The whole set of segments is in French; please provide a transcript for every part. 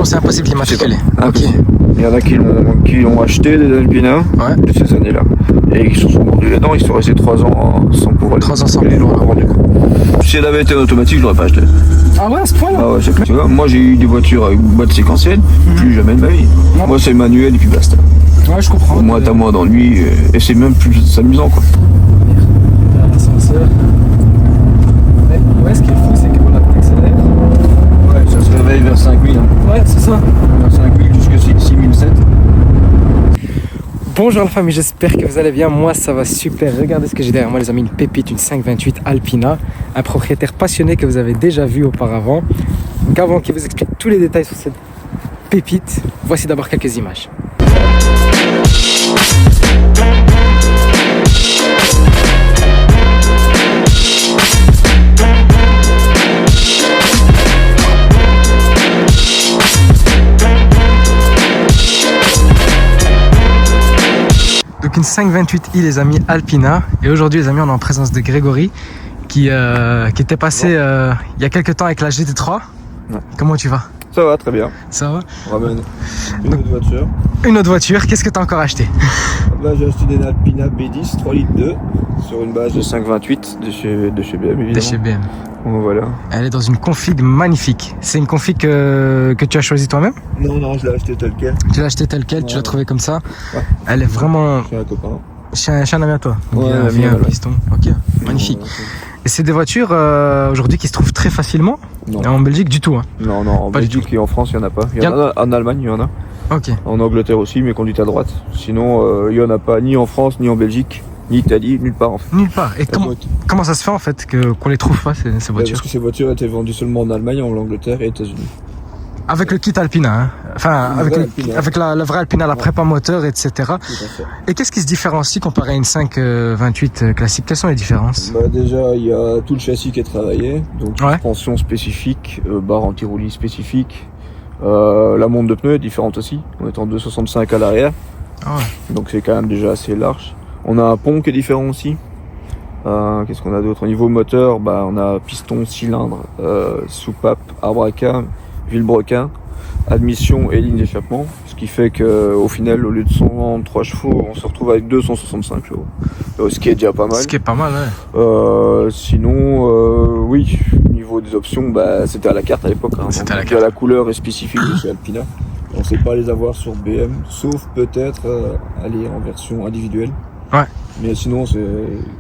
c'est impossible d'immatriculer. Ok. Il y en a qui ont acheté des Alpina de ces années-là. Et qui se sont vendus là-dedans, ils sont restés 3 ans sans pouvoir 3 ans sans les pouvoir. vendu. Si elle avait été en automatique, je l'aurais pas acheté. Ah ouais, à ce point-là? Ah ouais, c'est clair. Tu vois, moi j'ai eu des voitures avec boîte séquentielle, plus jamais de ma vie. Moi c'est manuel et puis basta. Ouais, je comprends. Au moins t'as moins d'ennui et c'est même plus amusant quoi. L'ascenseur. Ouais, ce qui est fou, c'est que voilà, t'accélères. Ouais, ça se réveille vers 5000. Hein. Ouais, c'est ça. Vers 5000 jusqu'à 6007. Bonjour la famille, j'espère que vous allez bien. Moi ça va super. Regardez ce que j'ai derrière moi les amis, une pépite, une 528 Alpina. Un propriétaire passionné que vous avez déjà vu auparavant. Donc avant qu'il vous explique tous les détails sur cette pépite, voici d'abord quelques images. Donc une 528i les amis Alpina, et aujourd'hui les amis on est en présence de Grégory qui était passé il y a quelques temps avec la GT3. Ouais. Comment tu vas? Ça va très bien. Ça va? On ramène une autre voiture. Une autre voiture, qu'est-ce que tu as encore acheté? Là j'ai acheté des Alpina B10 3 litres 2 sur une base de 528 de chez BM évidemment. De chez BM. Bon, voilà. Elle est dans une config magnifique. C'est une config que tu as choisie toi-même? Non, je l'ai acheté tel quel. Tu l'as acheté tel quel, Ouais. tu l'as trouvé comme ça. Ouais. Elle est vraiment... Chez un copain. Chez un ami à toi. Ouais, un un ami, un voilà. piston. Ok, magnifique. Et c'est des voitures aujourd'hui qui se trouvent très facilement. Non. Et en Belgique du tout. Hein. Non, en Pas du Belgique et en France, il n'y en a pas. Il Y y en a en Allemagne, il y en a. Ok. En Angleterre aussi, mais conduite à droite. Sinon, il n'y en a pas ni en France, ni en Belgique, ni Italie, nulle part en fait. Nulle part. Et comment ça se fait en fait qu'on les trouve pas ces voitures? Parce que ces voitures étaient vendues seulement en Allemagne, en Angleterre et aux États-Unis. Avec le kit Alpina, hein. Enfin avec la vraie Alpina, la prépa moteur, etc. Tout à fait. Et qu'est-ce qui se différencie comparé à une 528 classique? Quelles sont les différences? Déjà, il y a tout le châssis qui est travaillé, donc Ouais. suspension spécifique, barre anti-roulis spécifique. La monte de pneus est différente aussi. On est en 2,65 à l'arrière, Ah ouais. donc c'est quand même déjà assez large. On a un pont qui est différent aussi. Qu'est-ce qu'on a d'autre? Au niveau moteur, on a piston, cylindre, soupape, arbre à cam, vilebrequin, admission et ligne d'échappement. Ce qui fait qu'au final, au lieu de 103 chevaux, on se retrouve avec 265 chevaux. Ce qui est déjà pas mal. Ce qui est pas mal, ouais. Sinon, oui, au niveau des options, c'était à la carte à l'époque. Hein. C'était à la Donc, carte. La couleur est spécifique de chez Alpina. On ne sait pas les avoir sur BM, sauf peut-être aller en version individuelle. Ouais. Mais sinon, c'est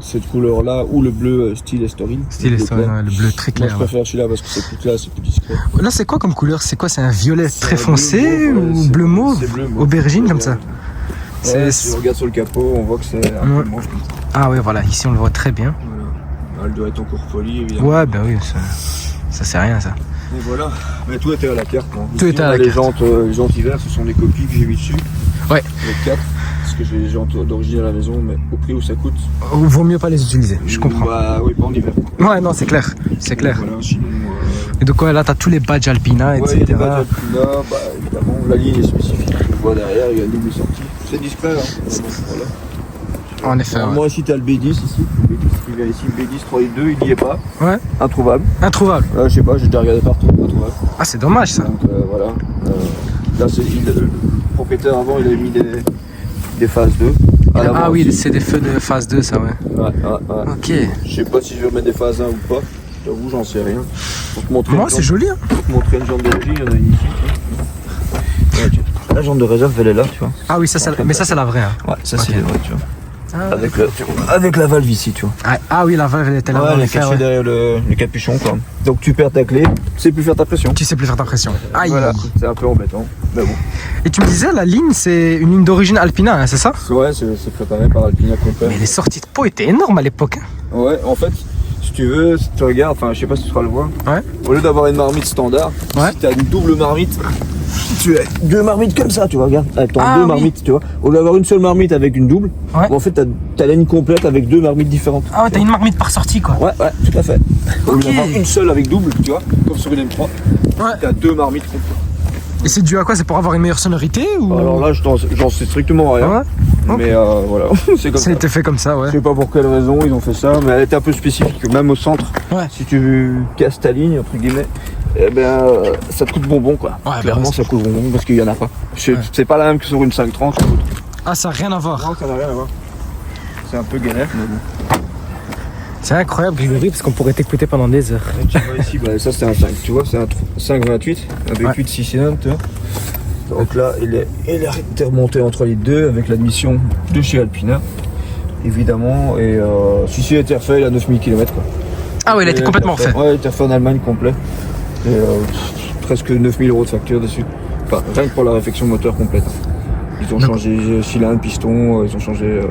cette couleur-là ou le bleu style Estoril. Style Estoril, ouais, le bleu très clair. Moi, je préfère celui-là parce que c'est plus classe, c'est plus discret. Là, c'est quoi comme couleur? C'est quoi? C'est un violet très un foncé bleu mauve, ou ouais, bleu mauve? c'est bleu mauve. Aubergine comme ça? Ouais, si on regarde sur le capot, on voit que c'est un peu mauve comme ça. Ah ouais, voilà, ici on le voit très bien. Voilà. Elle doit être encore polie, évidemment. Ouais, ben oui, ça c'est rien ça. Et voilà, mais tout était à la carte. Hein. Tout Ici, était à on a la les carte. jantes, les jantes hiver, ce sont des copies que j'ai mis dessus. Ouais. Les 4, parce que j'ai les jantes d'origine à la maison, mais au prix où ça coûte. Vaut mieux pas les utiliser, je comprends. Oui, pas en hiver. Ouais, non, c'est clair, c'est clair. Voilà, sinon. Et donc ouais, là t'as tous les badges Alpina, Ouais, etc. les badges Alpina, évidemment, la ligne est spécifique. Tu le vois derrière, il y a une double sortie. C'est discret, hein. Voilà. En effet, ouais. Moi, ici, tu as le B10, ici. Le B10 qui vient ici, le B10 3 et 2, il n'y est pas. Ouais. Introuvable. Introuvable. Là, je sais pas, j'ai déjà regardé partout, introuvable. Ah, c'est dommage ça. Donc voilà. Là, le propriétaire avant, il avait mis des phases 2. Ah oui, c'est des feux de phase 2 ça, ouais. Ouais. Ok. Je sais pas si je vais mettre des phases 1 ou pas. J'avoue, j'en sais rien. Pour te montrer Moi, c'est joli, hein. Pour te montrer une jambe d'origine, il y en a une ici. Ouais, la jambe de réserve, elle est là, tu vois. Ah oui, mais ça c'est la vraie. Hein. Ouais, ça Ok. c'est vrai, tu vois. Ah, Avec la valve ici, tu vois. ah oui, la valve elle était là. Ouais, elle est effet, cachée ouais. derrière le capuchon, quoi. Donc tu perds ta clé, tu sais plus faire ta pression. Tu sais plus faire ta pression. Aïe. Voilà, c'est un peu embêtant, mais bon. Et tu me disais, la ligne c'est une ligne d'origine Alpina, hein, c'est ça? Ouais, c'est préparé par Alpina Compère. Mais les sorties de peau étaient énormes à l'époque. Hein. Ouais, en fait, si tu veux, si tu regardes, enfin, je sais pas si tu feras le voir. Ouais. Au lieu d'avoir une marmite standard, Ouais. si tu as une double marmite, tu as deux marmites comme ça, tu vois, regarde. Attends, Ah, deux oui. marmites, tu vois. Au lieu d'avoir une seule marmite avec une double, Ouais. en fait, t'as la ligne complète avec deux marmites différentes. Ah ouais, t'as une marmite par sortie quoi. Ouais, tout à fait. Au lieu Ok. d'avoir une seule avec double, tu vois, comme sur une M3, Ouais. t'as deux marmites complètes. Et c'est dû à quoi? C'est pour avoir une meilleure sonorité ou? Alors là, j'en sais strictement rien. Ouais. Ok. Mais voilà, c'est comme Ça ça. a été fait comme ça, ouais. Je sais pas pour quelle raison ils ont fait ça, mais elle était un peu spécifique. Même au centre, Ouais. si tu casses ta ligne, entre guillemets, eh ben, ça te coûte bonbon quoi. Ouais, Clairement, bah, ça coûte bonbon parce qu'il y en a pas. Ouais. C'est pas la même que sur une 530. Ah, ça n'a rien à voir. Non, ça n'a rien à voir. C'est un peu galère, mais bon. C'est incroyable, Grégory, parce qu'on pourrait t'écouter pendant des heures. Et tu vois ici, bah, ça c'est un 5, tu vois, c'est un 528, un V8 6 cylindres, tu vois. Donc là, il est remonté entre les deux avec l'admission de chez Alpina, évidemment. Et celui-ci a été refait, il a 9000 km quoi. Ah ouais, il a été complètement refait. Ouais, il a été refait en Allemagne complet. Et presque 9000 € de facture dessus. Enfin, rien que pour la réfection moteur complète. Ils ont changé cylindre, piston, ils ont changé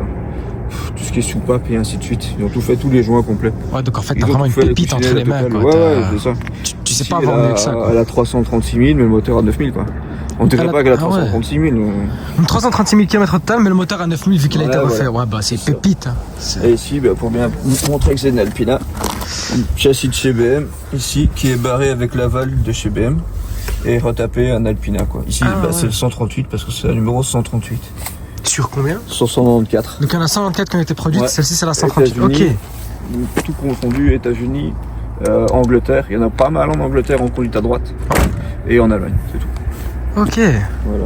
tout ce qui est soupape et ainsi de suite. Ils ont tout fait, tous les joints complets. Ouais, donc en fait, Ils t'as ont vraiment tout une fait, pépite entre les mains. Quoi. Ouais, c'est ça. Tu sais Ici, pas avoir mieux que ça. Quoi. Elle a 336 000, mais le moteur a 9000 quoi. On dirait pas qu'elle a 336 000. Une 336 000 km total, mais le moteur a 9000 vu qu'il a été refait. Ouais, bah c'est pépite. Hein. Et ici, bah, pour bien vous montrer que c'est une Alpina, un châssis de chez BM, ici, qui est barré avec l'aval de chez BM et retapé un Alpina quoi. Ici, c'est le 138 parce que c'est le numéro 138. Sur combien? Sur 194. Donc il y en a 124 qui ont été produites, Ouais. celle-ci c'est la 138. Ok. Tout confondu, États-Unis, Angleterre. Il y en a pas mal en Angleterre, en conduite à droite. Et en Allemagne, c'est tout. Ok. Voilà.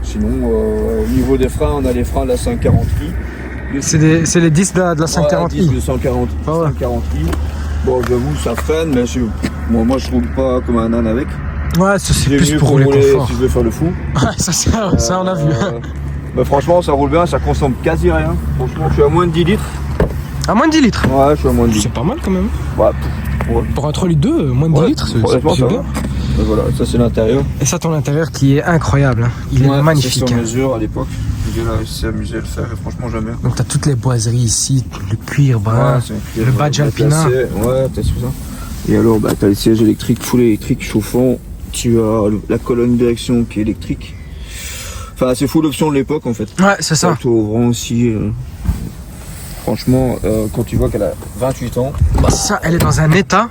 Sinon, au niveau des freins, on a les freins de la 540i. C'est les 10 de la 540i. 10 de 140, Ah ouais. 540i. Bon, j'avoue, ça freine, mais moi je roule pas comme un âne avec. Ouais, ça c'est J'ai plus mieux pour rouler confort. si je veux faire le fou. Ouais, ça on a vu. Bah, franchement, ça roule bien, ça consomme quasi rien. Franchement, je suis à moins de 10 litres. À moins de 10 litres. Ouais, je suis à moins de 10 C'est pas mal quand même. Ouais, Pour un 3 litres 2, moins de 10 litres, c'est honnêtement, ça bien. va. Et voilà, ça c'est l'intérieur. Et ça, ton intérieur qui est incroyable. Hein. Il est magnifique. C'est sur Hein. mesure à l'époque. Le gars là, il s'est amusé à le faire et franchement, j'aime bien. Donc t'as toutes les boiseries ici, le cuir brun, Ouais, le badge Alpina. Ouais, t'as tout ça. Et alors, bah, t'as les sièges électriques, full électrique, chauffant. Tu as la colonne de direction qui est électrique. Enfin, c'est full option de l'époque en fait. Ouais, c'est ça. Au vent aussi. Franchement, quand tu vois qu'elle a 28 ans. Bah, c'est ça, elle est dans un état.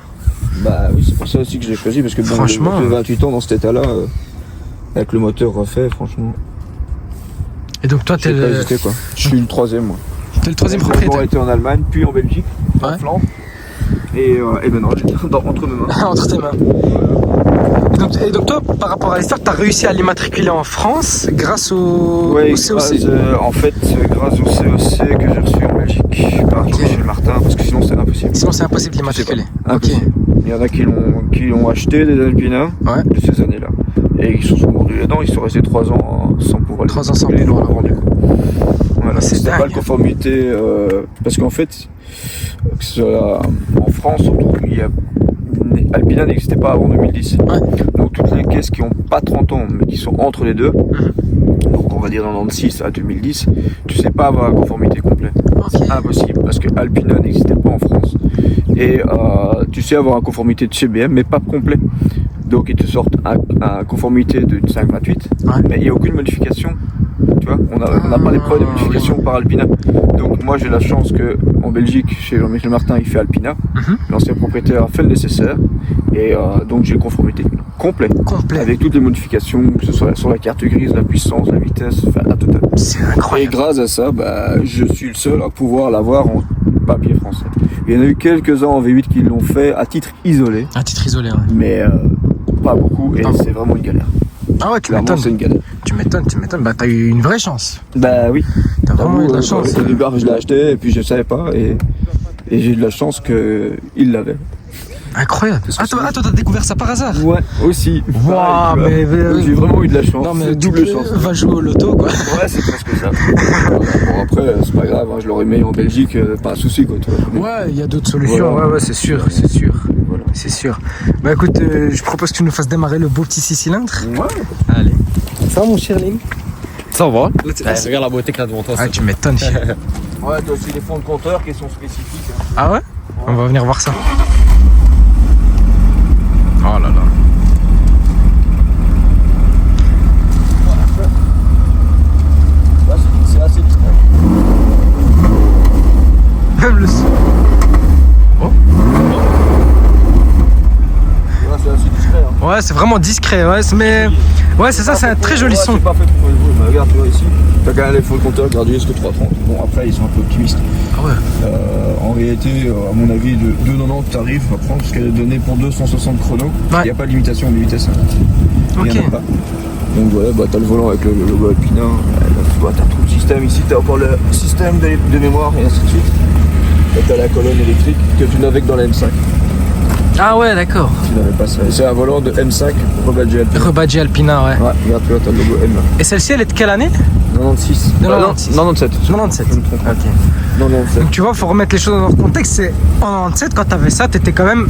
Bah oui, c'est pour ça aussi que je l'ai choisi parce que bon, franchement, 28 ans dans cet état-là, avec le moteur refait, franchement. Et donc toi, t'es pas hésité, quoi. Je suis le troisième, moi. T'es le troisième J'ai propriétaire. été en Allemagne, puis en Belgique, en Flandre. Et maintenant, j'ai entre mes mains. Entre tes mains. Et donc toi, par rapport à l'histoire, t'as réussi à l'immatriculer en France grâce au COC. En fait, grâce au COC que j'ai reçu en Belgique par Michel Martin, parce que sinon c'est impossible. Sinon c'est impossible de l'immatriculer. Ok. Il y en a qui l'ont acheté des Alpina de ces années-là. Et ils se sont mordus dedans, ils sont restés 3 ans sans pouvoir les 3 ans sans pouvoir vendre. Voilà, c'est pas de conformité, parce qu'en fait, que ce soit en France, Alpina n'existait pas avant 2010. Ouais. Donc toutes les caisses qui n'ont pas 30 ans, mais qui sont entre les deux, donc on va dire dans 96 à 2010, tu sais pas avoir la conformité complète. Okay. Impossible, parce que Alpina n'existait pas en France. Et tu sais avoir une conformité de chez BM, mais pas complet. Donc ils te sortent à conformité de 528, mais il n'y a aucune modification. Tu vois, on n'a pas les preuves de modification par Alpina. Donc moi j'ai la chance que en Belgique, chez Jean-Michel Martin, il fait Alpina. L'ancien propriétaire a fait le nécessaire. Et donc j'ai une conformité complète. Avec toutes les modifications, que ce soit sur la carte grise, la puissance, la vitesse, enfin la totale. C'est incroyable. Et grâce à ça, je suis le seul à pouvoir l'avoir en papier français. Il y en a eu quelques-uns en V8 qui l'ont fait à titre isolé. À titre isolé, ouais. Mais pas beaucoup, et c'est vraiment une galère. Ah ouais, tu m'étonnes. C'est une galère. Tu m'étonnes. Bah t'as eu une vraie chance. Bah oui. T'as vraiment eu de la chance. Au départ, je l'ai acheté et puis je savais pas, et j'ai eu de la chance qu'il l'avait. Incroyable. Ah toi t'as découvert ça par hasard? Ouais, aussi. Waouh, mais j'ai vraiment eu de la chance. Non mais double chance. Va jouer au loto quoi. Ouais, c'est presque ça. Bon après, c'est pas grave, je l'aurais mis en Belgique, pas un souci quoi. Tu vois. Ouais, il y a d'autres solutions. Voilà. Ouais, c'est sûr. Voilà. C'est sûr. Bah écoute, je propose que tu nous fasses démarrer le beau petit 6 cylindres. Ouais. Allez. Ça va mon Sherling? Ça va. Regarde la beauté qu'il y a devant toi. Ah, tu m'étonnes. Ouais, t'as aussi des fonds de compteur qui sont spécifiques. Hein. Ah ouais? On va venir voir ça. Oh là là. C'est assez discret. Même le son. Oh. Ouais, c'est assez discret. Hein. Ouais, Ouais, c'est vraiment discret. Ouais, mais ouais, c'est ça, c'est un très joli son. C'est pas fait pour Volvo, mais regarde, tu vois ici, t'as quand même les full compteurs, regarde, est-ce que 330. Bon, après, ils sont un peu optimistes. Ah ouais. En réalité, à mon avis, de 2,90 tarif à prendre, parce qu'elle est donnée pour 260 chronos. Il n'y a pas de limitation de vitesse. Il n'y en a pas. Donc voilà, bah, t'as le volant avec le logo Alpina. Tu vois, t'as tout le système ici, t'as encore le système de mémoire et ainsi de suite. Et t'as la colonne électrique que tu n'avais que dans la M5. Ah ouais, d'accord. Tu n'avais pas ça. C'est un volant de M5 Rebadge Alpina. Rebadge Alpina, ouais. Ouais, regarde, tu vois, t'as le logo M. Et celle-ci, elle est de quelle année? 96. 96. 97. 97. Je me trompe. Ok. 97. Donc tu vois, faut remettre les choses dans leur contexte. C'est en 97, quand t'avais ça, t'étais quand même.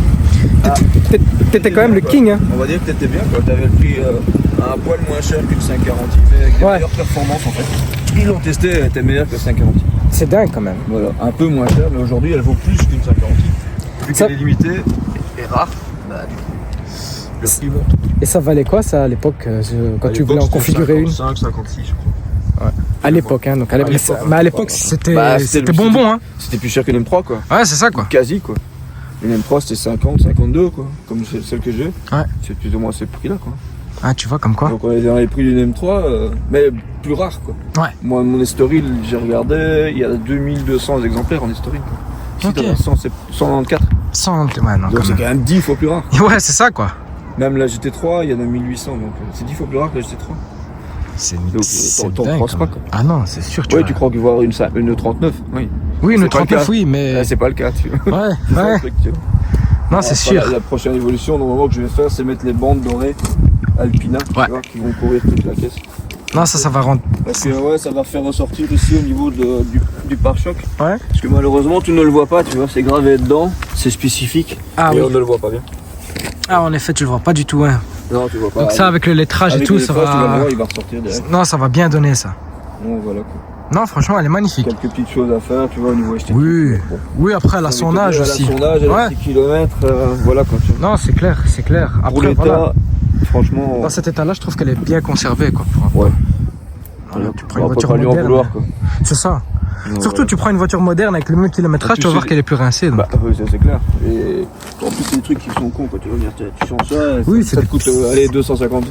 T'étais quand même le king, hein. On va dire que t'étais bien, quoi. T'avais le prix un poil moins cher qu'une 540 mais avec des meilleures performances en fait. Ils l'ont testé, elle était meilleure que 540. C'est dingue quand même. Voilà, un peu moins cher, mais aujourd'hui elle vaut plus qu'une 540. Vu qu'elle est limitée et rare, bah, le prix monte. Et ça valait quoi ça à l'époque quand tu voulais en configurer 55, 56 je crois. Ouais. À l'époque, hein. Donc mais à l'époque c'était bonbon, hein. C'était plus cher qu'une M3 quoi. Ouais, c'est ça quoi. Quasi quoi. Une M3 c'était 50, 52 quoi, comme celle que j'ai. Ouais. C'est plus ou moins ces prix là quoi. Ah, tu vois, comme quoi. Donc on est dans les prix d'une M3, mais plus rare quoi. Ouais. Moi, mon Estoril, j'ai regardé, il y a 2200 exemplaires en Estoril. Ici, Ok. t'en as 194. 100, ouais, non, Donc c'est quand même 10 fois plus rare. Ouais, c'est ça quoi. Même la GT3, il y en a 1800, donc c'est 10 fois plus rare que la GT3. C'est t'en dingue, penses quand pas même. quoi. Ah non, c'est sûr. Ouais, tu crois qu'il va y avoir une 39, oui. Oui, une C'est pas le 39, cas. oui, mais. Là, c'est pas le cas, tu vois. Ouais, C'est ça, le ouais. truc, tu vois. Non, c'est Après, sûr. La prochaine évolution, normalement, que je vais faire, c'est mettre les bandes dorées Alpina, Ouais. tu vois, qui vont courir toute la caisse. Non, ça va rendre. Parce que ouais, ça va faire ressortir ici au niveau du pare-choc. Ouais. Parce que malheureusement, tu ne le vois pas, tu vois, c'est gravé dedans, c'est spécifique. Ah et oui. on ne le voit pas bien. Ah, en effet, tu le vois pas du tout, hein. Non, tu vois pas. Donc ça, avec le lettrage et Avec tout, le ça lettrage, tu vas le va. voir, il va ressortir derrière. Non, ça va bien donner ça. Donc voilà quoi. Non, franchement, elle est magnifique. Quelques petites choses à faire, tu vois, au niveau esthétique. Oui. Bon. Oui, après, elle a son âge aussi. Elle a son âge, elle a Ouais. 6 km, voilà quoi. Tu vois. Non, c'est clair, c'est clair. Pour Après, l'état, voilà. franchement. Dans cet état-là, je trouve qu'elle est bien conservée, quoi. Ouais. Voilà, tu prends On une peut voiture pas lui en moderne. vouloir quoi. C'est ça. Donc, Surtout, tu prends une voiture moderne avec le même kilométrage, tu vas voir qu'elle est plus rincée. Donc. Bah oui, ça c'est clair. Et en plus, c'est des trucs qui sont cons quand tu vas venir, tu changes ça, Oui, ça c'est te des- coûte allez, 250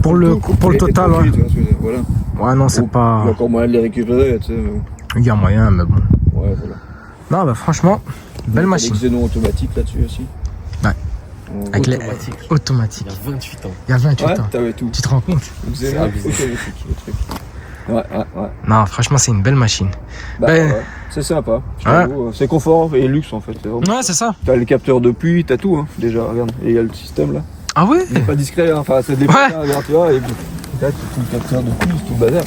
pour le total, tranquille, ouais. tu vois ce que je veux dire, voilà. Ouais, non, c'est Il y pas. a encore moyen de les récupérer, tu sais. Mais bon. Il y a moyen, mais bon. Ouais, voilà. Non, bah franchement, belle machine. Avec Xénon automatique là-dessus aussi. Ouais. On- Avec les Automatique. automatiques. Il y a 28 ans. Il y a 28 Ouais, ans. t'avais tout. Tu te rends compte? Xénon abusé. automatique, le truc. Ouais. Non, franchement, c'est une belle machine. Bah, Ben- ouais. C'est sympa. je Ouais. t'avoue, c'est confort et luxe en fait. C'est vraiment- Ouais, c'est ça. T'as le capteur de pluie, t'as tout, hein, déjà, regarde. Et il y a le système là. Ah ouais? Il est pas discret, hein, enfin, c'est des Ouais. regarde, tu vois. Et puis, là, tu tout le capteur de pluie, tout le bazar.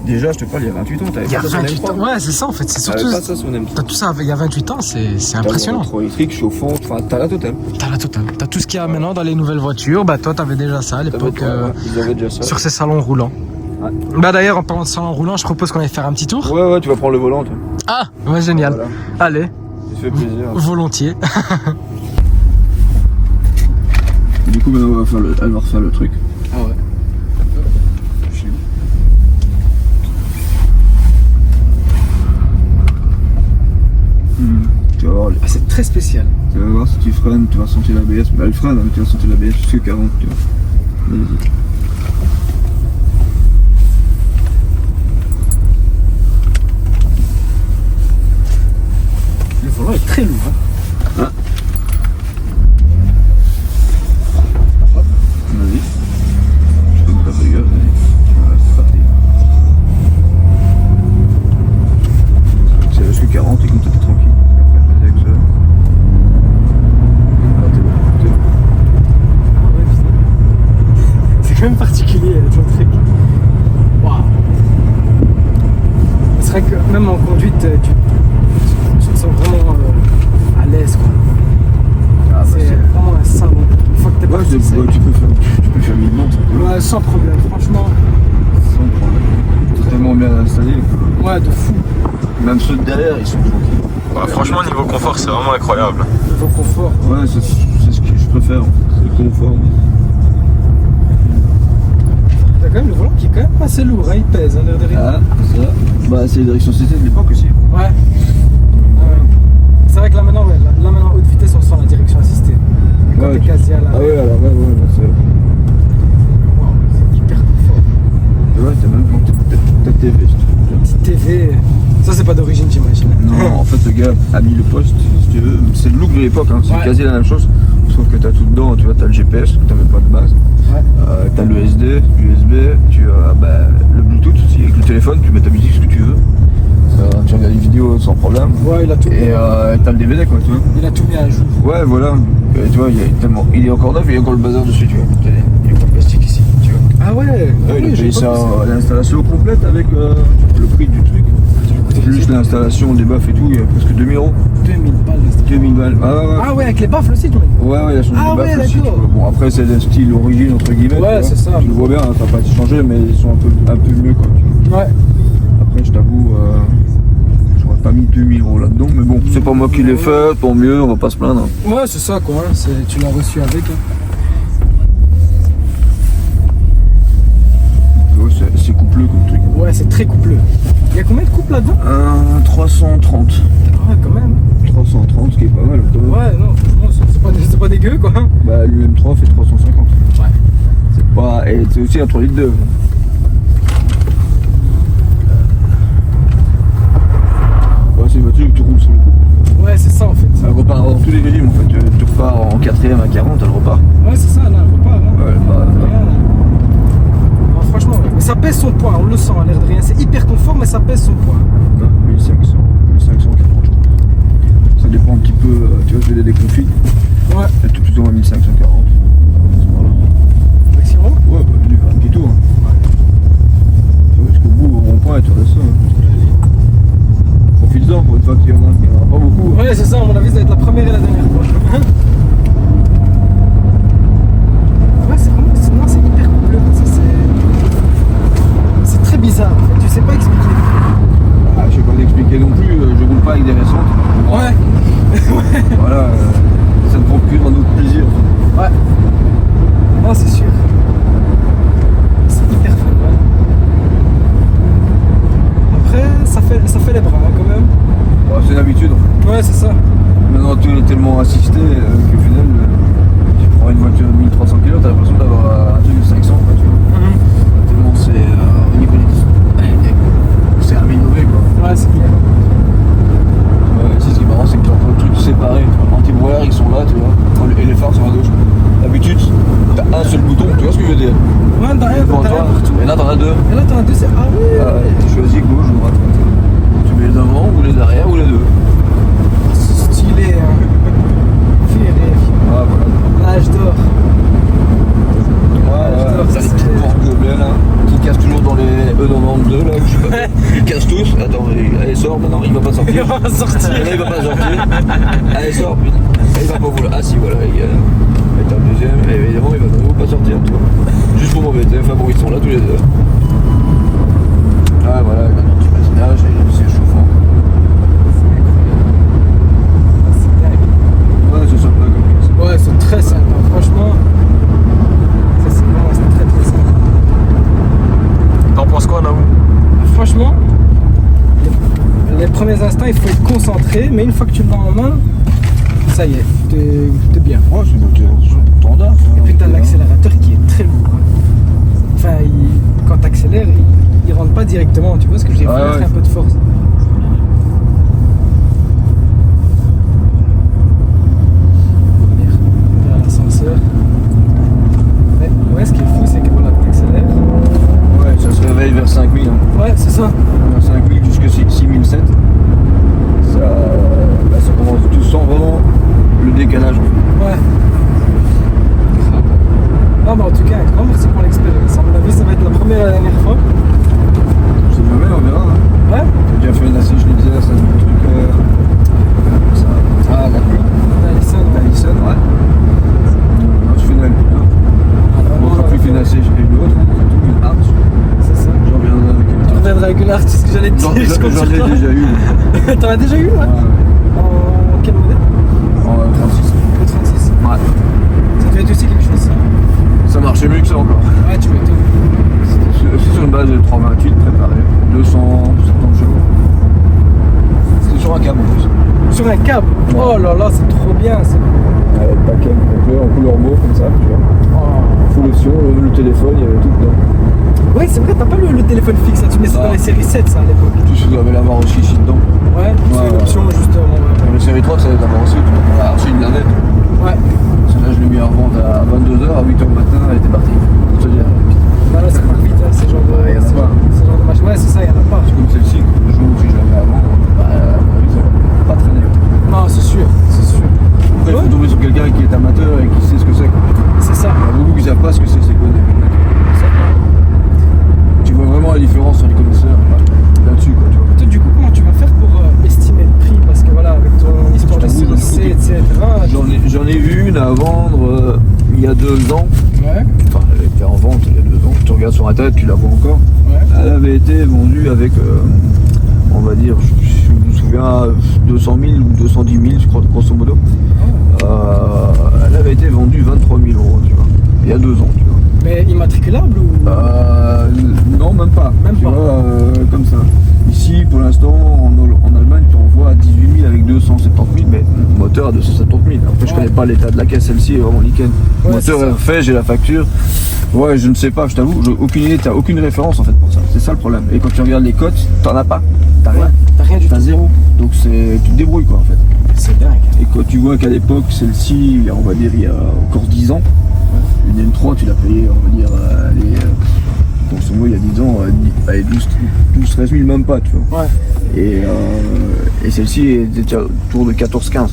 Déjà, je te parle, il y a 28 ans, t'avais Il y a pas ça sur 28 M3. ans. Ouais, c'est ça en fait. C'est T'avais surtout. pas ça sur M3. T'as tout ça il y a 28 ans, c'est impressionnant. Trop électrique, chauffant, enfin, t'as la totale. T'as la totale. T'as tout ce qu'il y a maintenant dans les nouvelles voitures. Bah, toi, t'avais déjà ça à l'époque Ils avaient déjà ça. sur ces salons roulants. Ouais. Bah, d'ailleurs, en parlant de salons roulants, je propose qu'on aille faire un petit tour. Ouais, tu vas prendre le volant, toi. Ah, ouais, génial. Voilà. Allez, Ça te fait plaisir. volontiers. Du coup, maintenant, elle va refaire le truc. Ah ouais. Tu vas voir, Ah, c'est très spécial. tu vas voir si tu freines, tu vas sentir l'ABS. Bah, elle freine, hein, tu vas sentir l'ABS jusqu'à 40, tu vois. Vas-y. Le volant est très lourd. Hein. Vas-y. Je peux me taper le gaz, vas-y. Ouais, c'est parti. C'est jusqu'à 40 et comme ça t'es tranquille. Après, vas-y avec ça. Ah, t'es bon. C'est quand même particulier, ton truc. Waouh. C'est vrai que même en conduite, tu te sens vraiment à l'aise, quoi. Ah, bah, C'est vraiment un salon. Une fois que t'es Ouais, parti, tu peux faire 1000 bandes, ouais, sans problème, franchement. sans problème. C'est tellement bien installé que Ouais, de fou. même ceux de derrière ils sont tranquilles. Ouais, franchement, niveau confort, c'est vraiment incroyable. Niveau confort. Ouais, c'est ce que je préfère, c'est le confort. T'as quand même le volant qui est quand même assez lourd, hein, il pèse, hein, l'air de rien. Ah, ça, bah c'est les directions CT de l'époque aussi. Ouais. C'est vrai que là maintenant, haute vitesse, on sent la direction assistée. Quand Ouais, t'es quasi à la. Ah ouais, alors ouais, c'est... Wow, c'est hyper confort. Ouais, t'as même ta TV, si tu veux. Une petite TV. Ça, c'est pas d'origine, j'imagine. Non, en fait, le gars a mis le poste, si tu veux. C'est le look de l'époque, hein. C'est Ouais. quasi la même chose. Sauf que t'as tout dedans, tu vois, t'as le GPS, que t'avais pas de base. Ouais. T'as le SD, l'USB, tu as le Bluetooth aussi, avec le téléphone, tu mets ta musique, ce que tu veux. Tu regardes une vidéo sans problème. Ouais, il a tout Et mis. t'as le DVD, quoi, tu vois. Il a tout mis à jour. Ouais, voilà. Et tu vois, il est encore neuf, il y a encore le bazar dessus, tu vois. Il y a encore le plastique ici, tu vois. Ah ouais. Ouais, il a j'ai payé pas ça, vu ça. l'installation complète avec le prix du truc. Juste l'installation, des baffes et tout, il y a presque 2000 €. 2000 balles. là, c'était 2000 balles. Ah ouais, ouais. Ah ouais, avec les baffles aussi, tu m'as dit. Ouais, il y a son Ah baffes ouais, aussi, tu d'accord. vois. Bon, après, c'est le style origine, entre guillemets. Ouais, tu vois. c'est ça. Tu le vois bien, hein, ça n'a pas été changé, mais ils sont un peu mieux, quoi. Tu vois. Ouais. Après, je t'avoue, j'aurais pas mis 2000 € là-dedans, mais bon, c'est pas moi qui l'ai fait, tant mieux, on va pas se plaindre. Ouais, c'est ça, quoi. Hein. Tu l'as reçu avec. Hein. Ouais, c'est coupleux comme truc. Ouais, c'est très coupleux. Il y a combien de couples là-dedans? 330. Ah ouais, quand même. 330, ce qui est pas mal. Quand même. Ouais, non, franchement, c'est pas dégueu, quoi. Bah, l'UM3 fait 350. Ouais. C'est pas. Et c'est aussi un 3 litres 2. Ouais, c'est une voiture que tu roules sur le coup. Ouais, c'est ça, en fait. Elle repart dans tous les régimes en fait. Tu repars en 4ème à 40, elle repart. Ouais, c'est ça, là, elle repart. Hein. Ouais, bah, Rien, là. Non, franchement, ouais. Mais ça pèse son poids, on le sent à l'air de rien. C'est hyper confort, mais ça pèse son poids. 1500, 1540 je crois. Ça dépend un petit peu, tu vois, je vais des config. Ouais. Elle est plutôt à 1540. Voilà. Maximum. Ouais, bah, lui, un petit tour. Hein. Tu vois, jusqu'au bout, au rond-point, et tu redescends. Hein. Profite-en pour une fois qu'il y en a pas beaucoup. Hein. Ouais, c'est ça, à mon avis, ça va être la première et la dernière fois. Ouais, c'est vraiment. Non, c'est hyper coupleux. C'est très bizarre, en fait. Tu sais pas expliquer. Ah, je sais pas l'expliquer non plus, je roule pas avec des récentes. Ouais. Voilà, ça te procure un autre plaisir. Ouais. Non, c'est sûr. C'est hyper fun, ouais. Après, ça fait les bras, hein, quand même. Bon, c'est l'habitude. Ouais, c'est ça. Maintenant, tu es tellement assisté qu'au final, tu prends une voiture de 1300 kg, t'as l'impression d'avoir un truc de 500, quoi, tu vois. Tellement c'est au niveau des. C'est amélioré, quoi. Ouais, c'est clair. Ouais, ici, ce qui est marrant, c'est que tu as encore le truc séparé. Anti-brouillard, ils sont là, tu vois. Et les phares sont à gauche. D'habitude, t'as un seul bouton, tu vois ce que je veux dire. Ouais, t'as rien, Devant t'as toi, rien partout. et là, t'en as deux. Et là, t'en as deux, c'est. Ah ouais. Tu choisis gauche ou droite. Tu mets les d'avant ou les d'arrière ou les deux. C'est stylé, hein. Ferré. Ah, voilà. L'âge d'or. T'as les petites portes gobelets là, qui cassent toujours dans les E92 là, où je sais pas. Ils cassent tous. Attends, allez, sors maintenant, il va pas sortir. Il va sortir. Là, il va pas sortir. Allez, sors, putain. Il va pas vouloir. Ah si, voilà, il est un deuxième, et évidemment, il va de nouveau pas sortir, tu vois. Juste pour m'embêter, enfin bon, ils sont là tous les deux. Ah voilà, il a un petit patinage, et c'est chauffant. C'est dingue. Ouais, c'est sympa comme ça. Ouais, c'est très sympa, franchement. Ça, c'est vraiment, c'est très très sympa. T'en penses quoi, Naou? Franchement, les premiers instants, il faut être concentré, mais une fois que tu l'as en main, ça y est, t'es bien. Ouais, c'est une voiture standard. Et puis t'as l'accélérateur qui est très lourd. Enfin, quand t'accélères, il rentre pas directement, tu vois ce que je veux dire, il faut Ah mettre ouais. un peu de force. Revenir vers l'ascenseur. Ouais, ce qui est fou, c'est que voilà, t'accélères. Ouais, ça se réveille vers 5000. Hein. Ouais, c'est ça. Vers 5000 jusqu'à 6007. Ça, là, ça commence, tu sens vraiment le décalage en fait. Ouais. Non, mais en tout cas, un grand merci pour l'expérience. À mon avis, ça va être la première et la dernière fois. C'est jamais, on verra. Hein. Ouais. J'ai déjà fait une assez schnitzer, ça, un truc ça. Ah, d'accord. Allison, ouais. Allison, ouais. Non, je fais une Alpina. On fera plus qu'une assez et l'autre, surtout une Arch. C'est ça. J'en reviendrai avec une Tu Arch. reviendras avec une art, c'est ce que j'allais te dire. je compte J'en sur toi. ai déjà eu. T'en as déjà eu, ouais? En quel modèle? En 36. Le 36. Ouais. Ça devait être aussi quelque chose, ça. Ça marchait mieux que ça encore. Ouais, tu m'étonnes. C'est sur une base de 328 préparé, 270 chevaux. C'était sur un câble en plus. Sur un câble. Oh là là, c'est trop bien. Avec paquet complet en couleur mauve comme ça, tu vois. Full option, le téléphone, il y avait tout dedans. Ouais, c'est vrai, t'as pas le téléphone fixe, là. Tu mets ça dans les séries 7, ça, à l'époque. Tu dois l'avoir aussi ici dedans. Ouais, c'est une option, justement. La série 3, ça va l'avoir aussi, tu vois. Alors, c'est une lunette. Ouais. Celle-là, je l'ai mis en vente à 22h, à 8h du matin, elle était partie. Pour te dire. Bah là, ça part vite, hein, ces genres de. Ouais, y en a pas. Ces genres de machines. Ouais, c'est ça, y en a pas. C'est comme celle-ci, le jour où si je la mets à vendre, bah, ça va pas traîner. Non, c'est sûr, c'est sûr. Après, il faut tomber sur quelqu'un qui est amateur et qui sait ce que c'est. C'est ça. Il y en a beaucoup qui savent pas ce que c'est quoi des lunettes. Tu vois vraiment la différence sur les connaisseurs là-dessus, quoi, tu vois. Toi, du coup, comment tu vas faire pour estimer le prix? Parce que voilà, avec ton histoire de Je t'avoue, série C, etc. J'en ai vu une à vendre il y a 2 ans. Ouais, Enfin, elle était en vente il y a 2 ans. Tu regardes sur Internet, tu la vois encore. ouais. Elle avait été vendue avec, on va dire, je me souviens, 200 000 ou 210 000, je crois, grosso modo. Elle avait été vendue 23 000 euros, tu vois. Il y a 2 ans, tu vois. Mais immatriculable ou. Non, même pas. Même tu pas. vois, comme ça. Ici, pour l'instant, en Allemagne, tu envoies à 18 000 avec 270 000, mais le moteur à 270 000. Après, je connais pas l'état de la caisse, celle-ci est vraiment nickel. Le Ouais, moteur c'est ça. est fait, j'ai la facture. Ouais, je ne sais pas, je t'avoue, j'ai aucune idée, t'as aucune référence en fait pour ça. C'est ça le problème. Et quand tu regardes les cotes, t'en as pas. T'as rien. Ouais, t'as rien du T'as tout. zéro. Donc tu te débrouilles quoi en fait. C'est dingue. Et quand tu vois qu'à l'époque, celle-ci, on va dire il y a encore 10 ans, une M3, tu l'as payée, on va dire, grosso modo, il y a 10 ans, 12-13 000, même pas, tu vois. Ouais. Et celle-ci était autour de 14-15.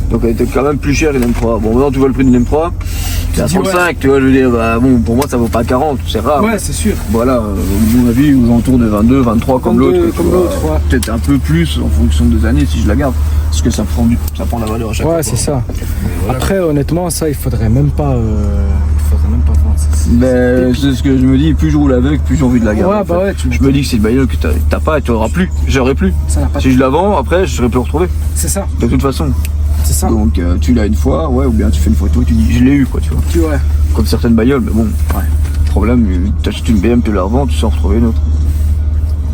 Donc elle était quand même plus chère une M3. Bon, maintenant tu vois le prix d'une M3, c'est à dis, ouais. 35, tu vois, je veux dire, bah bon, pour moi ça vaut pas 40, c'est rare. Ouais, c'est sûr. Voilà, à mon avis, aux alentours de 22, 23 comme 22, l'autre. comme l'autre, ouais. Peut-être un peu plus en fonction des années si je la garde. Parce que ça prend la valeur à chaque fois. Ouais, c'est ça. Après, honnêtement, ça, il faudrait même pas vendre. Mais c'est ce que je me dis, plus je roule avec, plus j'ai envie de la garder. Ouais, en bah fait. ouais, tu Je me dis que c'est une bagnole que t'as pas et tu auras plus, j'aurai plus. Ça n'a pas de. Si je la vends, après, je serai plus retrouvé. C'est ça, De toute façon. c'est ça. Donc tu l'as une fois, ouais, ou bien tu fais une photo et tu dis je l'ai eu, quoi, tu vois. Tu vois. Comme certaines bagnoles, mais bon, ouais. Problème, tu achètes une BM, tu la revends, tu sais en retrouver une autre.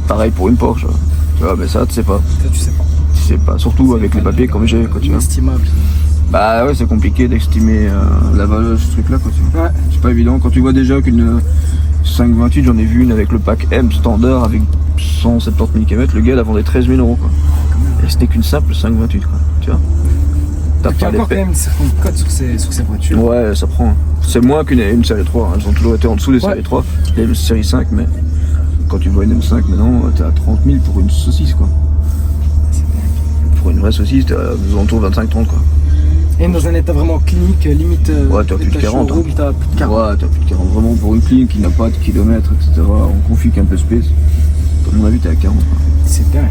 Pareil pour une Porsche. Tu vois, mais ça, tu sais pas. Ça, tu sais pas. Tu sais pas, surtout avec les papiers comme j'ai, quoi, tu vois. Inestimable. Bah ouais, c'est compliqué d'estimer la valeur de ce truc-là, quoi, tu vois. Ouais. C'est pas évident. Quand tu vois déjà qu'une 528, j'en ai vu une avec le pack M standard avec 170 000 km, le gars la vendait 13 000 euros, quoi. Et c'était qu'une simple 528, quoi, tu vois. T'as Il y a pas les encore quand même certaines cotes sur ces voitures. Ouais, ça prend. C'est moins qu'une série 3, hein. Elles ont toujours été en dessous des séries 3, les séries 5, mais quand tu vois une M5 maintenant, t'es à 30 000 pour une saucisse, quoi. Pour une vraie saucisse, t'es aux alentours de 25-30, quoi. Et dans un état vraiment clinique, limite. Ouais, t'as plus de 40. Showroom, t'as plus de 40. Ouais, t'as plus de 40. Vraiment, pour une clean qui n'a pas de kilomètres, etc., on confie qu'un peu space. À mon avis, t'es à 40, quoi. C'est dingue.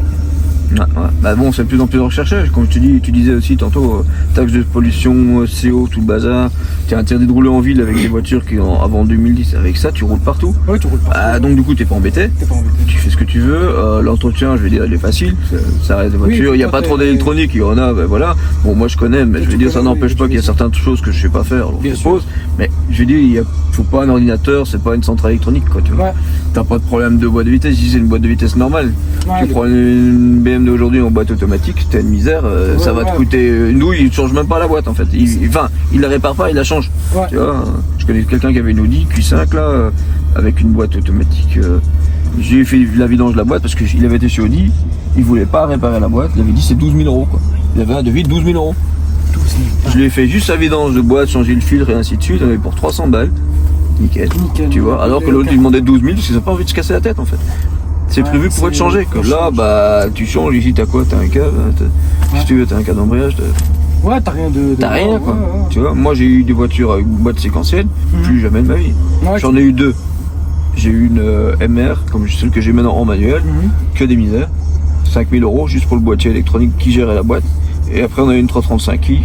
Ouais, ouais. Bah bon, c'est de plus en plus recherché. Comme tu disais aussi tantôt, taxe de pollution, CO, tout le bazar. T'es interdit de rouler en ville avec des voitures qui avant 2010. Avec ça, tu roules partout. Ouais, tu roules pas. Ah, donc du coup, t'es pas embêté. T'es pas embêté. Tu fais ce que tu veux. L'entretien, je vais dire, il est facile. Ça reste des voitures. Il n'y a pas trop d'électronique. Il y en a, ben voilà. Bon, moi je connais, mais je veux dire, ça n'empêche pas qu'il y a certaines choses que je sais pas faire. Donc, je suppose. Mais je veux dire, faut pas un ordinateur, c'est pas une centrale électronique, quoi. Tu vois. Ouais. T'as pas de problème de boîte de vitesse. Si c'est une boîte de vitesse normale. Ouais, Tu prends une BM d'aujourd'hui en boîte automatique, t'as une misère, ça va te coûter une douille, il ne change même pas la boîte en fait. Il la répare pas, il la change. Ouais. Tu vois, je connais quelqu'un qui avait une Audi Q5 là, avec une boîte automatique. J'ai fait la vidange de la boîte parce qu'il avait été chez Audi, il voulait pas réparer la boîte, il avait dit c'est 12 000 euros quoi. Il avait un devis de 12 000 euros. Je lui ai fait juste sa vidange de boîte, changer le filtre et ainsi de suite, on avait pour 300 balles. Nickel. Tu vois, alors que l'autre il demandait 12 000 parce qu'ils n'ont pas envie de se casser la tête en fait. C'est prévu pour être changé. Comme là, bah tu changes ici, t'as quoi? T'as un câble, si tu veux, t'as un câble d'embrayage. Ouais, t'as rien de. T'as rien quoi. Ouais. Tu vois, moi j'ai eu des voitures avec boîte séquentielle, plus jamais de ma vie. Ouais, J'en ai eu 2. J'ai eu une MR, comme celle que j'ai maintenant en manuel, que des misères. 5 000 euros juste pour le boîtier électronique qui gérait la boîte. Et après on a eu une 335i,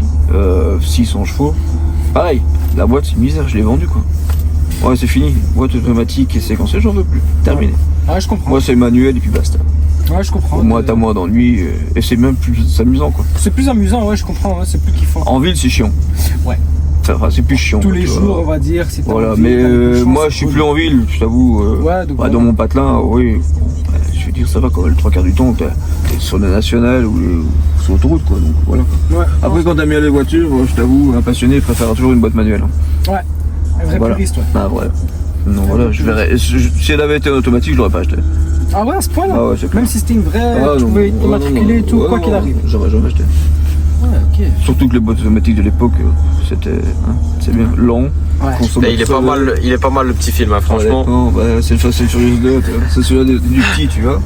600 chevaux. Pareil, la boîte c'est une misère, je l'ai vendue quoi. Ouais, c'est fini. Boîte automatique et séquentielle, j'en veux plus. Terminé. Ouais, je comprends. Moi c'est manuel et puis basta. Ouais, je comprends. Au moins t'as moins d'ennui et c'est même plus amusant quoi. C'est plus amusant, ouais, je comprends, ouais, c'est plus kiffant. En ville c'est chiant. Ouais. Enfin, c'est plus chiant. Tous les tu jours, vois. on va dire. Si Voilà, mais moi je suis plus en ville, je t'avoue. Ouais, donc Dans mon patelin, oui. Je veux tranquille, ça va quoi. Le 3 quarts du temps, t'es sur la nationale ou sur l'autoroute quoi. Donc voilà. Ouais. Après, quand t'aimes bien les voitures, je t'avoue, un passionné préfère toujours une boîte manuelle. Ouais. Un vrai Voilà. puriste, ouais. Ah, voilà. Non, voilà, je verrais. Si elle avait été en automatique, je l'aurais pas acheté. Ah ouais, à ce point-là. Ah ouais, c'est clair. Même si c'était une vraie, Ah, tu non, pouvais ouais, immatriculer et tout, ouais, quoi qu'il ouais, arrive. J'aurais jamais acheté. Ouais, ok. Surtout que les boîtes automatiques de l'époque, c'était. C'est bien. Lent. Ouais. Mais il est pas mal le petit film, hein, franchement. Bah, c'est le Fast and Furious 2, tu vois. C'est celui-là du petit, tu vois.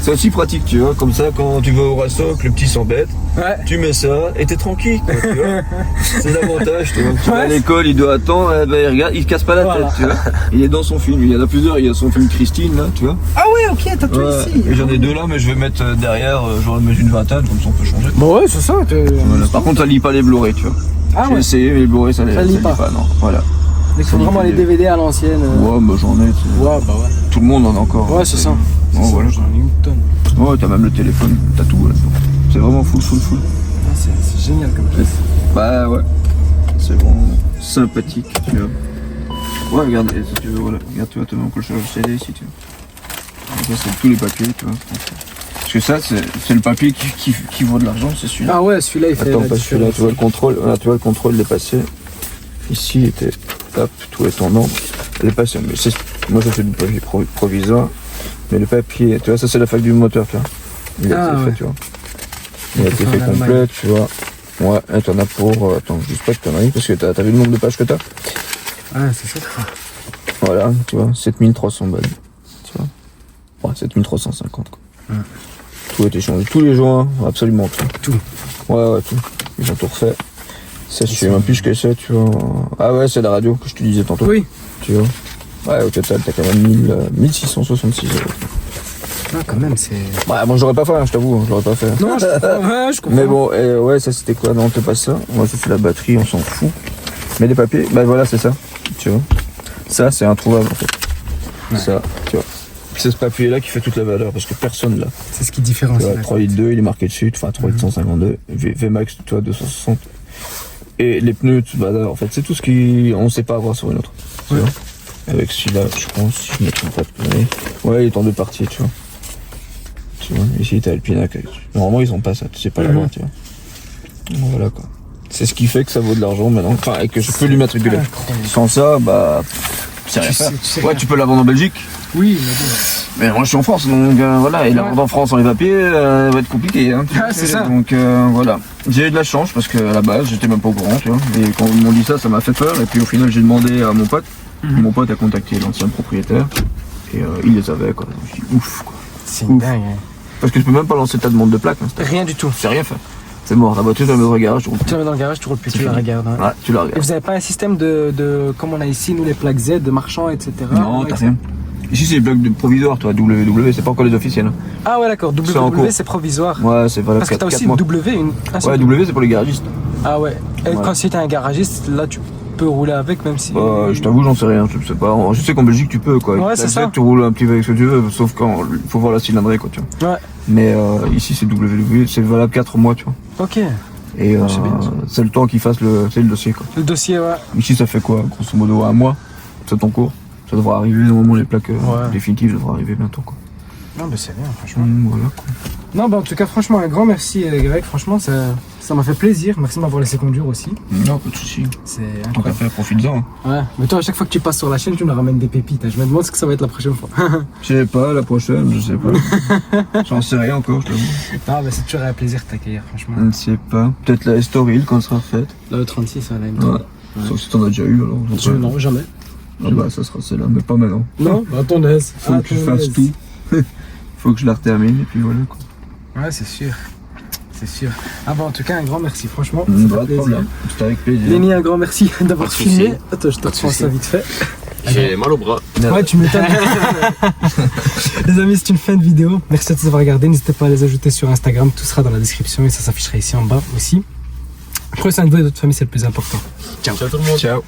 C'est aussi pratique, tu vois. Comme ça, quand tu vas au resto, que le petit s'embête, Ouais. tu mets ça et t'es tranquille, quoi, tu vois. C'est l'avantage, tu vois. Tu vas à Ouais. l'école, il doit attendre, bah, il regarde, il se casse pas la Voilà. tête, tu vois. Il est dans son film. Il y en a plusieurs. Il y a son film Christine, là, tu vois. Ah ouais, ok, t'as tout Ouais. ici. Et j'en ai 2 là, mais je vais mettre derrière, genre une vingtaine, comme ça on peut changer. Bon, ouais, c'est ça. Voilà. Par contre, ça lit pas les Blu-ray, tu vois. Ah J'ai ouais. essayé, mais les Blu-ray, ça lit pas. pas, non. Voilà. Il faut vraiment les DVD à l'ancienne. Ouais, bah j'en ai, tu sais. Ouais, bah ouais. Tout le monde en a encore. Ouais, c'est ça. Bon, C'est ça, voilà. j'en ai une tonne. Ouais, t'as même le téléphone, t'as tout là. C'est vraiment full. Ah, c'est génial comme pièce. Bah ouais. C'est vraiment sympathique, tu vois. Ouais, regarde, si tu veux, voilà. Regarde, tu vois, tu mets encore le CD ici, tu vois. Ça, c'est tous les papiers, tu vois. Parce que ça, c'est le papier qui vaut de l'argent, c'est celui-là. Ah ouais, celui-là, il fait Attends, la pas celui-là, différence. tu vois le contrôle, voilà, tu vois le contrôle des passés. Ici, il était, hop, tout est en ordre. Les passés, mais moi, ça c'est du papier provisoire. Mais le papier, tu vois, ça c'est la fac du moteur, tu vois. Il a été fait, tu vois. Il a été fait complet, tu vois. Ouais, et t'en as pour, attends, je dis pas de conneries, parce que t'as vu le nombre de pages que t'as. Ouais, c'est ça. Voilà, tu vois, 7300 balles. Tu vois. Ouais, 7350, quoi. Ouais. Tout a été changé, tous les joints, absolument tout. Tout. Ouais, tout. Ils ont tout refait. Ça, je sais même plus ce que c'est, tu vois. Ah ouais, c'est la radio que je te disais tantôt. Oui. Tu vois. Ouais, au total, t'as quand même 1666 €. Ah, quand même, c'est. Ouais, moi, j'aurais pas fait, hein, je t'avoue, j'aurais pas fait. Non, je comprends. Mais bon, ouais, ça c'était quoi? Non, t'es pas ça. Moi, ça c'est la batterie, on s'en fout. Mais les papiers, bah voilà, c'est ça. Tu vois. Ça, c'est introuvable en fait. Ouais. Ça, tu vois. C'est ce papier-là qui fait toute la valeur parce que personne l'a. C'est ce qui différencie. Tu vois, 3 litres 2, il est marqué dessus, enfin 3 litres 152. VMAX, tu vois, 260. Et les pneus, bah, en fait, c'est tout ce qu'on sait pas avoir sur une autre. Tu Ouais. vois. Avec celui-là, je pense, si je me trompe pas de conneries. Ouais, il est en 2 parties, tu vois. Tu vois, ici t'as Alpina. Normalement, ils ont pas ça, tu sais pas l'avoir, tu vois. Donc, voilà quoi. C'est ce qui fait que ça vaut de l'argent maintenant. Enfin, et que je peux lui matriculer. Incroyable. Sans ça, bah. C'est rien Tu sais- faire. tu sais Ouais, rien. tu peux la vendre en Belgique. Oui, mais bon. Mais moi je suis en France, donc voilà, et la Ouais. vente en France sans les papiers va être compliqué. Hein, Ah, c'est ça. Donc voilà. J'ai eu de la chance parce qu'à la base j'étais même pas au courant, tu vois. Et quand ils m'ont dit ça m'a fait peur. Et puis au final j'ai demandé à mon pote. Mon pote a contacté l'ancien propriétaire. Et il les avait quoi. Je me suis dit ouf quoi. C'est Ouf. dingue. Hein. Parce que je peux même pas lancer ta demande de plaque. Hein, Rien du tout. c'est rien fait. C'est mort, la voiture dans le garage, tu Tu la mets dans le garage, tu roules plus, tu la fini. regardes. Hein. Ouais, tu la Et regardes. vous avez pas un système de comme on a ici, nous, les plaques Z, de marchands, etc. Non, Ouais, t'as rien. Ici c'est les blocs de provisoires, toi, WW, c'est pas encore les officiels. Ah ouais, d'accord. C'est en WW, cours. c'est provisoire. Ouais, c'est valable. Parce que t'as 4 aussi mois. W, un seul Ouais, W c'est pour les garagistes. Ah ouais. Et Ouais. quand si t'es un garagiste, là, tu peux rouler avec, même si. Je t'avoue, j'en sais rien, je sais pas. Je sais qu'en Belgique tu peux quoi. Ouais, La c'est Z, ça. tu roules un petit peu avec ce que tu veux, sauf quand il faut voir la cylindrée quoi, tu vois. Ouais. Mais ici c'est WW, c'est valable 4 mois, tu vois. Ok. Et C'est bien, ça. c'est le temps qu'ils fassent le dossier quoi. Le dossier, ouais. Ici ça fait quoi, grosso modo un mois. C'est en cours. Ça devrait arriver normalement les plaques Ouais. définitives devraient arriver bientôt quoi. Non, mais c'est bien, franchement. Voilà quoi. Non, bah en tout cas, franchement, un grand merci, Greg. Franchement, ça m'a fait plaisir. Merci de m'avoir laissé conduire aussi. Non, pas de soucis. C'est Tant qu'à incroyable. faire, profite-en. Ouais. Mais toi, à chaque fois que tu passes sur la chaîne, tu me ramènes des pépites. Hein. Je me demande ce que ça va être la prochaine fois. Je sais pas, la prochaine, je sais pas. J'en sais rien encore, je t'avoue. Non, mais c'est toujours un plaisir de t'accueillir, franchement. Je ne sais pas. Peut-être la Estoril quand elle sera faite. Là, le 36, là, Ouais. Sauf si t'en as déjà eu alors. Non, jamais. Ah bah ça sera celle-là, mais pas maintenant. Non, bah, à ton aise. Faut À que je ton fasse aise. tout. Faut que je la termine et puis voilà quoi. Ouais, c'est sûr. C'est sûr. Ah bah en tout cas, un grand merci, franchement. Pas Ça fait de plaisir. problème. C'était avec plaisir. Lenny, un grand merci d'avoir Pas de souci. filmé. Attends, je te Pas de reprends souci. ça vite fait. J'ai mal au bras. Ouais, tu m'étonnes. Les amis, c'est une fin de vidéo. Merci à tous d'avoir regardé. N'hésitez pas à les ajouter sur Instagram. Tout sera dans la description et ça s'affichera ici en bas aussi. Prenez soin de vous et de votre famille, c'est le plus important. Ciao tout le monde. Ciao.